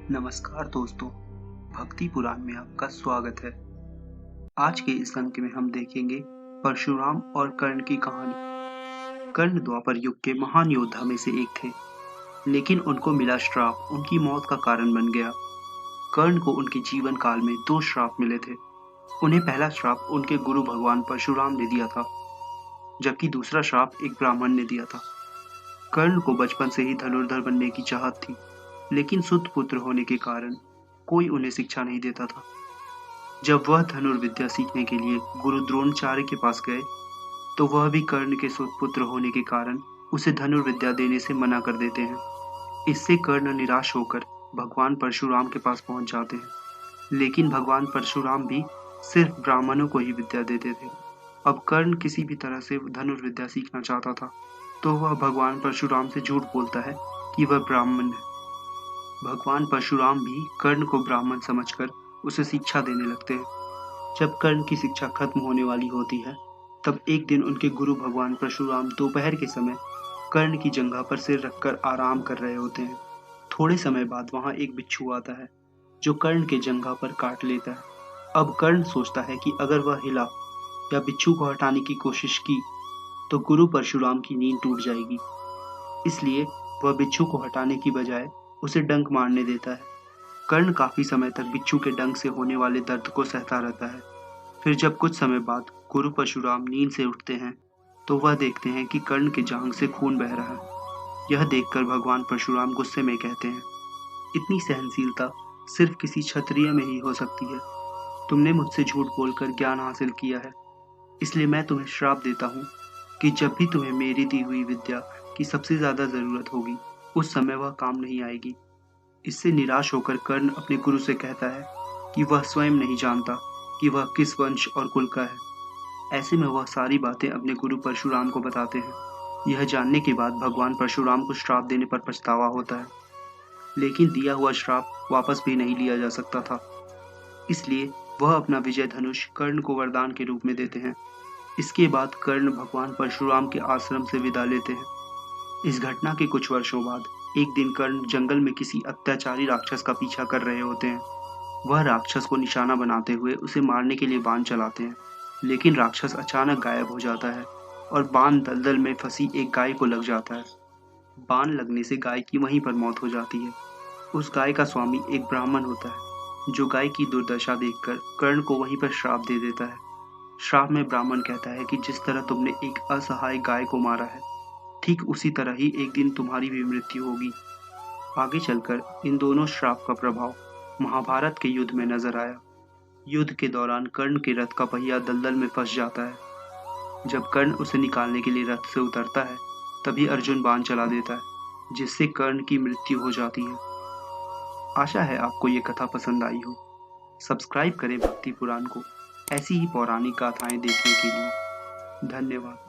नमस्कार दोस्तों, भक्ति पुराण में आपका स्वागत है। आज के इस अंक में हम देखेंगे परशुराम और कर्ण की कहानी। कर्ण द्वापर युग के महान योद्धा में से एक थे, लेकिन उनको मिला श्राप उनकी मौत का कारण बन गया। कर्ण को उनके जीवन काल में 2 श्राप मिले थे। उन्हें पहला श्राप उनके गुरु भगवान परशुराम ने दिया था, जबकि दूसरा श्राप एक ब्राह्मण ने दिया था। कर्ण को बचपन से ही धनुर्धर बनने की चाहत थी, लेकिन सुत पुत्र होने के कारण कोई उन्हें शिक्षा नहीं देता था। जब वह धनुर्विद्या सीखने के लिए गुरु द्रोणाचार्य के पास गए, तो वह भी कर्ण के सुत पुत्र होने के कारण उसे धनुर्विद्या देने से मना कर देते हैं। इससे कर्ण निराश होकर भगवान परशुराम के पास पहुंच जाते हैं, लेकिन भगवान परशुराम भी सिर्फ ब्राह्मणों को ही विद्या देते थे। अब कर्ण किसी भी तरह से धनुर्विद्या सीखना चाहता था, तो वह भगवान परशुराम से झूठ बोलता है कि वह ब्राह्मण है। भगवान परशुराम भी कर्ण को ब्राह्मण समझकर उसे शिक्षा देने लगते हैं। जब कर्ण की शिक्षा खत्म होने वाली होती है, तब एक दिन उनके गुरु भगवान परशुराम दोपहर के समय कर्ण की जंघा पर सिर रखकर आराम कर रहे होते हैं। थोड़े समय बाद वहां एक बिच्छू आता है, जो कर्ण के जंघा पर काट लेता है। अब कर्ण सोचता है कि अगर वह हिला या बिच्छू को हटाने की कोशिश की, तो गुरु परशुराम की नींद टूट जाएगी। इसलिए वह बिच्छू को हटाने की बजाय उसे डंक मारने देता है। कर्ण काफी समय तक बिच्छू के डंक से होने वाले दर्द को सहता रहता है। फिर जब कुछ समय बाद गुरु परशुराम नींद से उठते हैं, तो वह देखते हैं कि कर्ण के जांघ से खून बह रहा है। यह देखकर भगवान परशुराम गुस्से में कहते हैं, इतनी सहनशीलता सिर्फ किसी क्षत्रिय में ही हो सकती है। तुमने मुझसे झूठ बोलकर ज्ञान हासिल किया है, इसलिए मैं तुम्हें श्राप देता हूँ कि जब भी तुम्हें मेरी दी हुई विद्या की सबसे ज्यादा जरूरत होगी, उस समय वह काम नहीं आएगी। इससे निराश होकर कर्ण अपने गुरु से कहता है कि वह स्वयं नहीं जानता कि वह किस वंश और कुल का है। ऐसे में वह सारी बातें अपने गुरु परशुराम को बताते हैं। यह जानने के बाद भगवान परशुराम को श्राप देने पर पछतावा होता है, लेकिन दिया हुआ श्राप वापस भी नहीं लिया जा सकता था। इसलिए वह अपना विजय धनुष कर्ण को वरदान के रूप में देते हैं। इसके बाद कर्ण भगवान परशुराम के आश्रम से विदा लेते हैं। इस घटना के कुछ वर्षों बाद एक दिन कर्ण जंगल में किसी अत्याचारी राक्षस का पीछा कर रहे होते हैं। वह राक्षस को निशाना बनाते हुए उसे मारने के लिए बाण चलाते हैं, लेकिन राक्षस अचानक गायब हो जाता है और बाण दलदल में फंसी एक गाय को लग जाता है। बाण लगने से गाय की वहीं पर मौत हो जाती है। उस गाय का स्वामी एक ब्राह्मण होता है, जो गाय की दुर्दशा देखकर कर्ण को वहीं पर श्राप दे देता है। श्राप में ब्राह्मण कहता है कि जिस तरह तुमने एक असहाय गाय को मारा है, ठीक उसी तरह ही एक दिन तुम्हारी भी मृत्यु होगी। आगे चलकर इन दोनों श्राप का प्रभाव महाभारत के युद्ध में नजर आया। युद्ध के दौरान कर्ण के रथ का पहिया दलदल में फंस जाता है। जब कर्ण उसे निकालने के लिए रथ से उतरता है, तभी अर्जुन बाण चला देता है, जिससे कर्ण की मृत्यु हो जाती है। आशा है आपको ये कथा पसंद आई हो। सब्सक्राइब करें भक्ति पुराण को ऐसी ही पौराणिक गाथाएं देखने के लिए। धन्यवाद।